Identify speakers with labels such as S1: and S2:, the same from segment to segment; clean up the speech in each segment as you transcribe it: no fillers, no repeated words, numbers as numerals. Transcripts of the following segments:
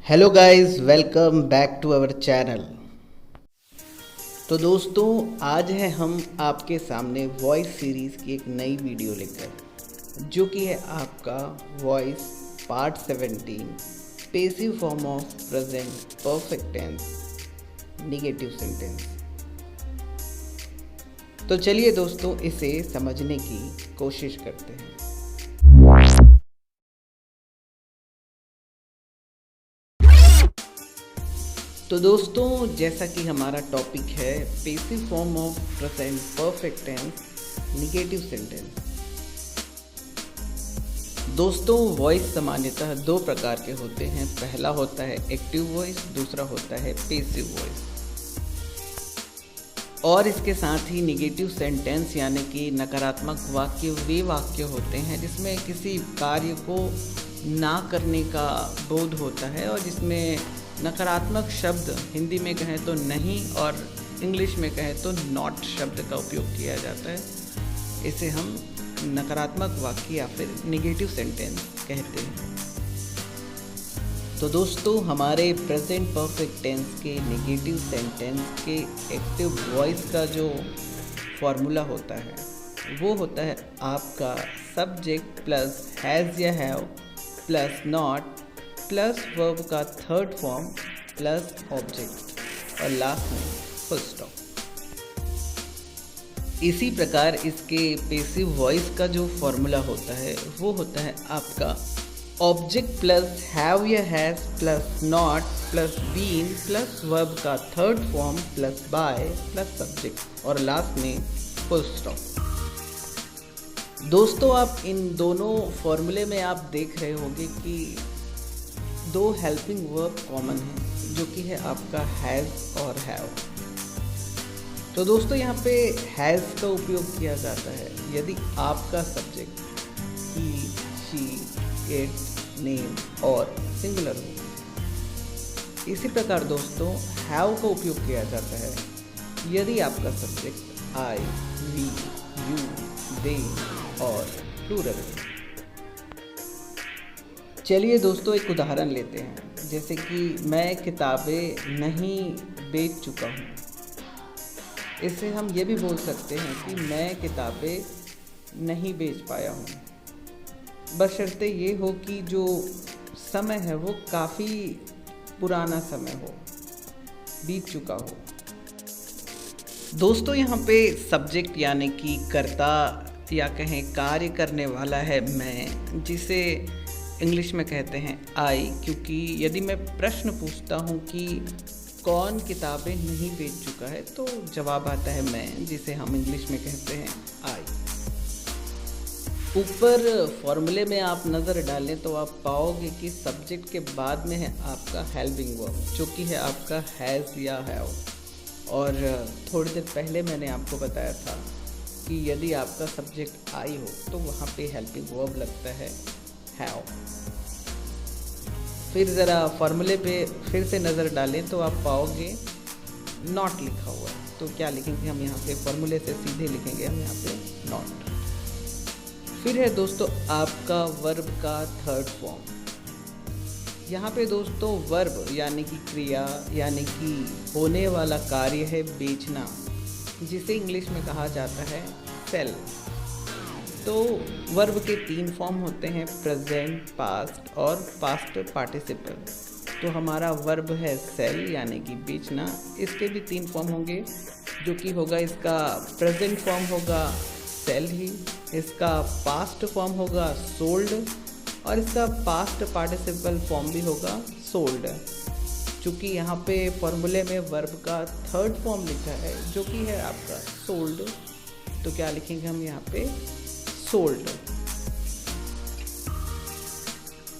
S1: Hello guys, welcome back to our channel. तो दोस्तों, आज है हम आपके सामने वॉइस सीरीज़ की एक नई वीडियो लेकर, जो कि है आपका voice part 17 passive form of present perfect tense negative sentence. तो चलिए दोस्तों, इसे समझने की कोशिश करते हैं। तो दोस्तों, जैसा कि हमारा टॉपिक है passive form of present perfect tense negative sentence. दोस्तों, वॉइस सामान्यतः दो प्रकार के होते हैं। पहला होता है एक्टिव वॉइस, दूसरा होता है पेसिव वॉइस। और इसके साथ ही नेगेटिव सेंटेंस यानी कि नकारात्मक वाक्य वे वाक्य होते हैं जिसमें किसी कार्य को ना करने का बोध होता है और जिसमें नकारात्मक शब्द हिंदी में कहें तो नहीं और इंग्लिश में कहें तो नॉट शब्द का उपयोग किया जाता है। इसे हम नकारात्मक वाक्य या फिर नेगेटिव सेंटेंस कहते हैं। तो दोस्तों, हमारे प्रेजेंट परफेक्ट टेंस के नेगेटिव सेंटेंस के एक्टिव वॉइस का जो फॉर्मूला होता है वो होता है आपका सब्जेक्ट प्लस हैज़ या have plus not plus verb का थर्ड फॉर्म प्लस ऑब्जेक्ट और लास्ट में फुल स्टॉप। इसी प्रकार इसके पेसिव वॉइस का जो फॉर्मूला होता है वो होता है आपका ऑब्जेक्ट प्लस हैव या has plus not plus been plus verb का third form plus by plus subject और लास्ट में फुल स्टॉप। दोस्तों, आप इन दोनों फॉर्मूले में आप देख रहे होंगे कि दो हेल्पिंग वर्ब कॉमन है, जो कि है आपका हैज़ और हैव। तो दोस्तों, यहाँ पे हैज़ का उपयोग किया जाता है यदि आपका subject he, she, it, name और सिंगुलर हो। इसी प्रकार दोस्तों, हैव का उपयोग किया जाता है यदि आपका सब्जेक्ट आई, वी, यू, दे और प्लूरल है। चलिए दोस्तों, एक उदाहरण लेते हैं। जैसे कि मैं किताबें नहीं बेच चुका हूँ। इससे हम ये भी बोल सकते हैं कि मैं किताबें नहीं बेच पाया हूँ, बशर्ते ये हो कि जो समय है वो काफ़ी पुराना समय हो, बीत चुका हो। दोस्तों, यहाँ पे सब्जेक्ट यानी कि कर्ता या कहें कार्य करने वाला है मैं, जिसे इंग्लिश में कहते हैं आई, क्योंकि यदि मैं प्रश्न पूछता हूँ कि कौन किताबें नहीं बेच चुका है तो जवाब आता है मैं, जिसे हम इंग्लिश में कहते हैं आई। ऊपर फॉर्मूले में आप नज़र डालें तो आप पाओगे कि सब्जेक्ट के बाद में है आपका हेल्पिंग वर्ब, जो कि है आपका हैज़ या हैव। और थोड़ी देर पहले मैंने आपको बताया था कि यदि आपका सब्जेक्ट आई हो तो वहाँ पे हेल्पिंग वर्ब लगता है हैव। फिर ज़रा फॉर्मूले पे फिर से नज़र डालें तो आप पाओगे नॉट लिखा हुआ है। तो क्या लिखेंगे हम यहाँ पे? फॉर्मूले से सीधे लिखेंगे हम यहाँ पे नॉट। फिर है दोस्तों आपका वर्ब का थर्ड फॉर्म। यहाँ पे दोस्तों वर्ब यानी कि क्रिया यानी कि होने वाला कार्य है बेचना, जिसे इंग्लिश में कहा जाता है सेल। तो वर्ब के तीन फॉर्म होते हैं, प्रेजेंट, पास्ट और पास्ट पार्टिसिपल। तो हमारा वर्ब है सेल यानी कि बेचना। इसके भी तीन फॉर्म होंगे, जो कि होगा इसका प्रेजेंट फॉर्म होगा सेल ही, इसका पास्ट फॉर्म होगा सोल्ड और इसका पास्ट पार्टिसिपल फॉर्म भी होगा सोल्ड। चूँकि यहाँ पे फॉर्मूले में वर्ब का थर्ड फॉर्म लिखा है जो कि है आपका सोल्ड, तो क्या लिखेंगे हम यहाँ पे? सोल्ड।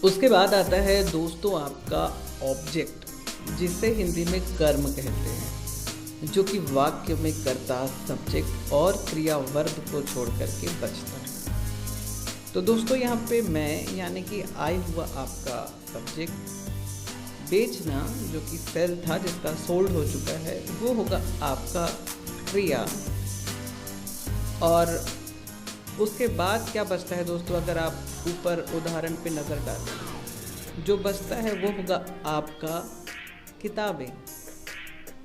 S1: उसके बाद आता है दोस्तों आपका ऑब्जेक्ट, जिसे हिंदी में कर्म कहते हैं, जो कि वाक्य में कर्ता, सब्जेक्ट और क्रिया वर्ब को छोड़ करके बचता है। तो दोस्तों यहाँ पे मैं यानी कि आई हुआ आपका सब्जेक्ट, बेचना जो कि सेल था जिसका सोल्ड हो चुका है वो होगा आपका क्रिया। और उसके बाद क्या बचता है दोस्तों? अगर आप ऊपर उदाहरण पे नज़र डालें जो बचता है वो होगा आपका किताबें,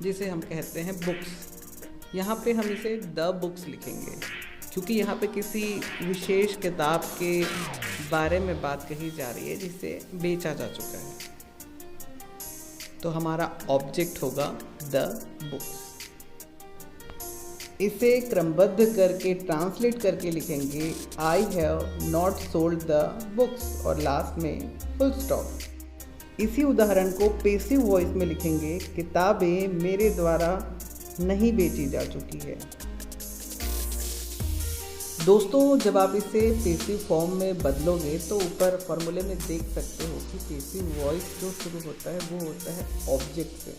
S1: जिसे हम कहते हैं बुक्स। यहाँ पे हम इसे द बुक्स लिखेंगे क्योंकि यहाँ पे किसी विशेष किताब के बारे में बात कही जा रही है जिसे बेचा जा चुका है। तो हमारा ऑब्जेक्ट होगा द बुक्स। इसे क्रमबद्ध करके ट्रांसलेट करके लिखेंगे I have not sold the books और लास्ट में फुल स्टॉप। इसी उदाहरण को पेसिव वॉइस में लिखेंगे किताबें मेरे द्वारा नहीं बेची जा चुकी है। दोस्तों, जब आप इसे पेसिव फॉर्म में बदलोगे तो ऊपर फॉर्मूले में देख सकते हो कि पेसिव वॉइस जो शुरू होता है वो होता है ऑब्जेक्ट से,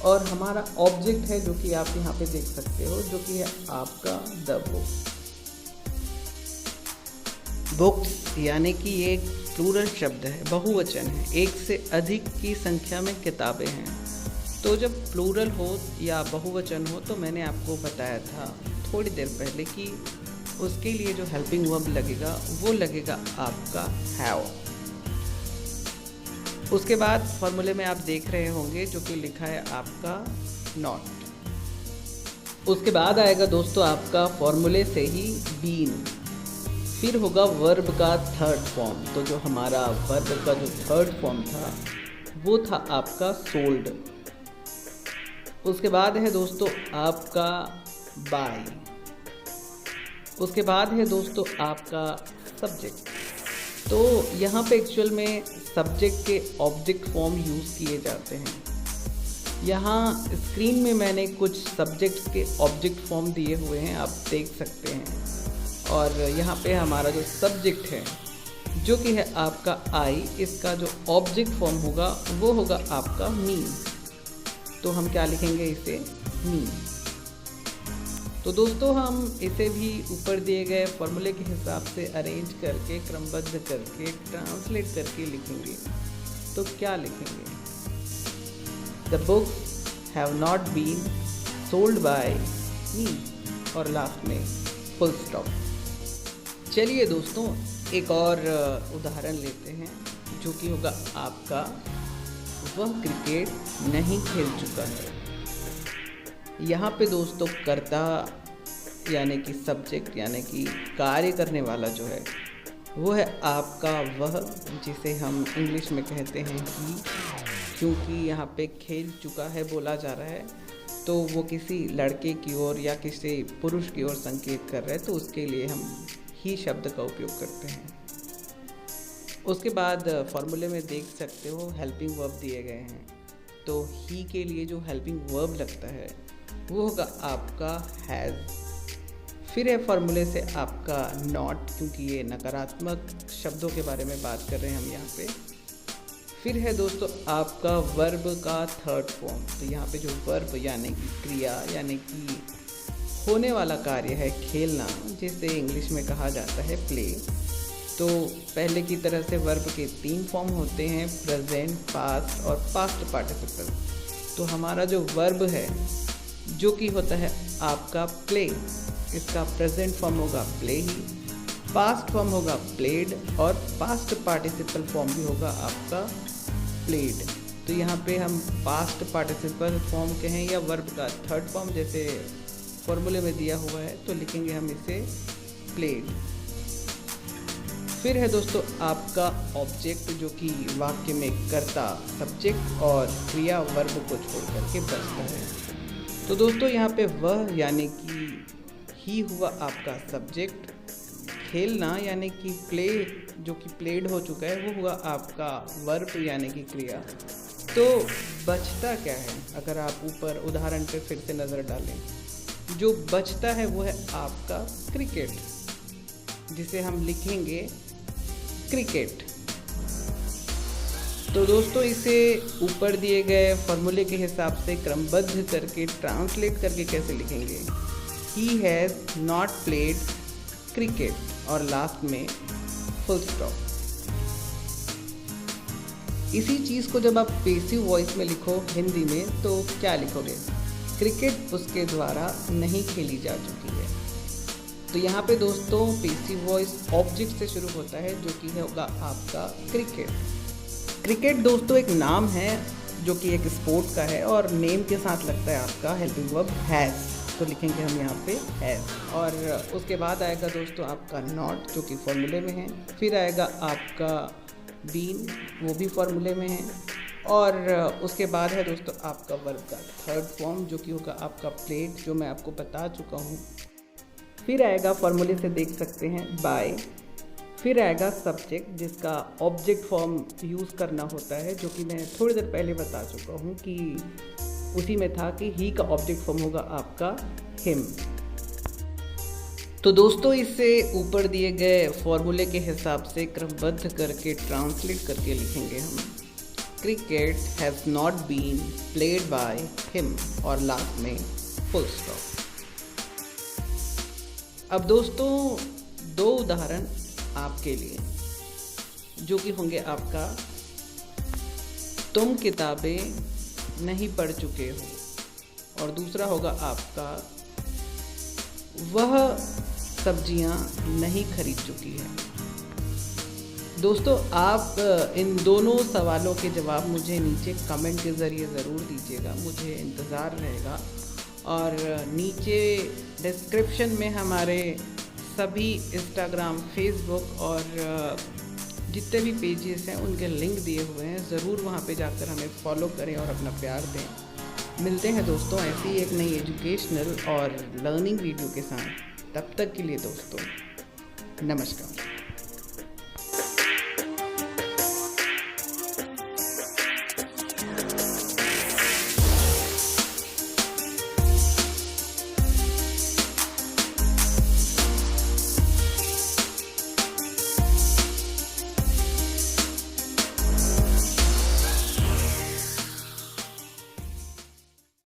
S1: और हमारा ऑब्जेक्ट है जो कि आप यहाँ पे देख सकते हो, जो कि है आपका द बुक। बुक्स यानी कि ये एक प्लूरल शब्द है, बहुवचन है, एक से अधिक की संख्या में किताबें हैं। तो जब प्लूरल हो या बहुवचन हो तो मैंने आपको बताया था थोड़ी देर पहले कि उसके लिए जो हेल्पिंग वर्ब लगेगा वो लगेगा आपका हैव। उसके बाद फॉर्मूले में आप देख रहे होंगे जो कि लिखा है आपका नॉट। उसके बाद आएगा दोस्तों आपका फॉर्मूले से ही बीन, फिर होगा वर्ब का थर्ड फॉर्म। तो जो हमारा वर्ब का जो थर्ड फॉर्म था वो था आपका सोल्ड। उसके बाद है दोस्तों आपका बाय। उसके बाद है दोस्तों आपका सब्जेक्ट। तो यहाँ पे एक्चुअल में सब्जेक्ट के ऑब्जेक्ट फॉर्म यूज़ किए जाते हैं। यहाँ स्क्रीन में मैंने कुछ सब्जेक्ट्स के ऑब्जेक्ट फॉर्म दिए हुए हैं, आप देख सकते हैं। और यहाँ पे हमारा जो सब्जेक्ट है जो कि है आपका आई, इसका जो ऑब्जेक्ट फॉर्म होगा वो होगा आपका मी। तो हम क्या लिखेंगे इसे, मी। तो दोस्तों हम इसे भी ऊपर दिए गए फॉर्मूले के हिसाब से अरेंज करके, क्रमबद्ध करके, ट्रांसलेट करके लिखेंगे। तो क्या लिखेंगे, the books have not been sold by me और लास्ट में फुल स्टॉप। चलिए दोस्तों एक और उदाहरण लेते हैं जो कि होगा आपका वह क्रिकेट नहीं खेल चुका है। यहाँ पे दोस्तों कर्ता यानी कि सब्जेक्ट यानी कि कार्य करने वाला जो है वो है आपका वह, जिसे हम इंग्लिश में कहते हैं ही। क्योंकि यहाँ पे खेल चुका है बोला जा रहा है तो वो किसी लड़के की ओर या किसी पुरुष की ओर संकेत कर रहा है, तो उसके लिए हम ही शब्द का उपयोग करते हैं। उसके बाद फॉर्मूले में देख सकते हो हेल्पिंग वर्ब दिए गए हैं। तो ही के लिए जो हेल्पिंग वर्ब लगता है वो होगा आपका हैज़। फिर है फॉर्मूले से आपका नॉट, क्योंकि ये नकारात्मक शब्दों के बारे में बात कर रहे हैं हम यहाँ पे। फिर है दोस्तों आपका वर्ब का थर्ड फॉर्म। तो यहाँ पे जो वर्ब यानी कि क्रिया यानी कि होने वाला कार्य है खेलना, जिसे इंग्लिश में कहा जाता है प्ले। तो पहले की तरह से वर्ब के 3 फॉर्म होते हैं, प्रेजेंट, पास्ट और पास्ट पार्टिसिपल। तो हमारा जो वर्ब है जो कि होता है आपका प्ले, इसका प्रेजेंट फॉर्म होगा प्ले ही, पास्ट फॉर्म होगा प्लेड और पास्ट पार्टिसिपल फॉर्म भी होगा आपका प्लेड। तो यहाँ पे हम पास्ट पार्टिसिपल फॉर्म कहें या वर्ब का थर्ड फॉर्म जैसे फॉर्मूले में दिया हुआ है तो लिखेंगे हम इसे प्लेड। फिर है दोस्तों आपका ऑब्जेक्ट जो कि वाक्य में कर्ता, सब्जेक्ट और क्रिया वर्ब को छोड़ करके बचता है। तो दोस्तों यहाँ पे वह यानी कि ही हुआ आपका सब्जेक्ट, खेलना यानी कि प्ले जो कि प्लेड हो चुका है वो हुआ आपका वर्ब यानी कि क्रिया। तो बचता क्या है, अगर आप ऊपर उदाहरण पे फिर से नज़र डालें, जो बचता है वो है आपका क्रिकेट, जिसे हम लिखेंगे क्रिकेट। तो दोस्तों इसे ऊपर दिए गए फॉर्मूले के हिसाब से क्रमबद्ध करके ट्रांसलेट करके कैसे लिखेंगे, he has not played cricket और लास्ट में फुल स्टॉप। इसी चीज़ को जब आप पेसिव वॉइस में लिखो हिंदी में तो क्या लिखोगे, क्रिकेट उसके द्वारा नहीं खेली जा चुकी है। तो यहाँ पे दोस्तों पेसिव वॉइस ऑब्जेक्ट से शुरू होता है जो कि होगा आपका क्रिकेट। क्रिकेट दोस्तों एक नाम है जो कि एक स्पोर्ट का है और नेम के साथ लगता है आपका हेल्पिंग वर्ब हैज़, तो लिखेंगे हम यहाँ पे हैज़। और उसके बाद आएगा दोस्तों आपका नॉट जो कि फॉर्मूले में है। फिर आएगा आपका बीन, वो भी फॉर्मूले में है। और उसके बाद है दोस्तों आपका वर्ब का थर्ड फॉर्म जो कि होगा आपका प्लेड, जो मैं आपको बता चुका हूँ। फिर आएगा फॉर्मूले से देख सकते हैं बाय। फिर आएगा सब्जेक्ट जिसका ऑब्जेक्ट फॉर्म यूज़ करना होता है, जो कि मैं थोड़ी देर पहले बता चुका हूँ कि उसी में था कि ही का ऑब्जेक्ट फॉर्म होगा आपका हिम। तो दोस्तों इससे ऊपर दिए गए फॉर्मूले के हिसाब से क्रमबद्ध करके ट्रांसलेट करके लिखेंगे हम cricket has not been played by him और लास्ट में फुल स्टॉप। अब दोस्तों दो उदाहरण आपके लिए जो कि होंगे आपका तुम किताबें नहीं पढ़ चुके हो और दूसरा होगा आपका वह सब्जियां नहीं खरीद चुकी है। दोस्तों आप इन दोनों सवालों के जवाब मुझे नीचे कमेंट के ज़रिए ज़रूर दीजिएगा, मुझे इंतज़ार रहेगा। और नीचे डिस्क्रिप्शन में हमारे सभी इंस्टाग्राम, फेसबुक और जितने भी पेजेस हैं उनके लिंक दिए हुए हैं, ज़रूर वहाँ पे जाकर हमें फॉलो करें और अपना प्यार दें। मिलते हैं दोस्तों ऐसी एक नई एजुकेशनल और लर्निंग वीडियो के साथ। तब तक के लिए दोस्तों नमस्कार।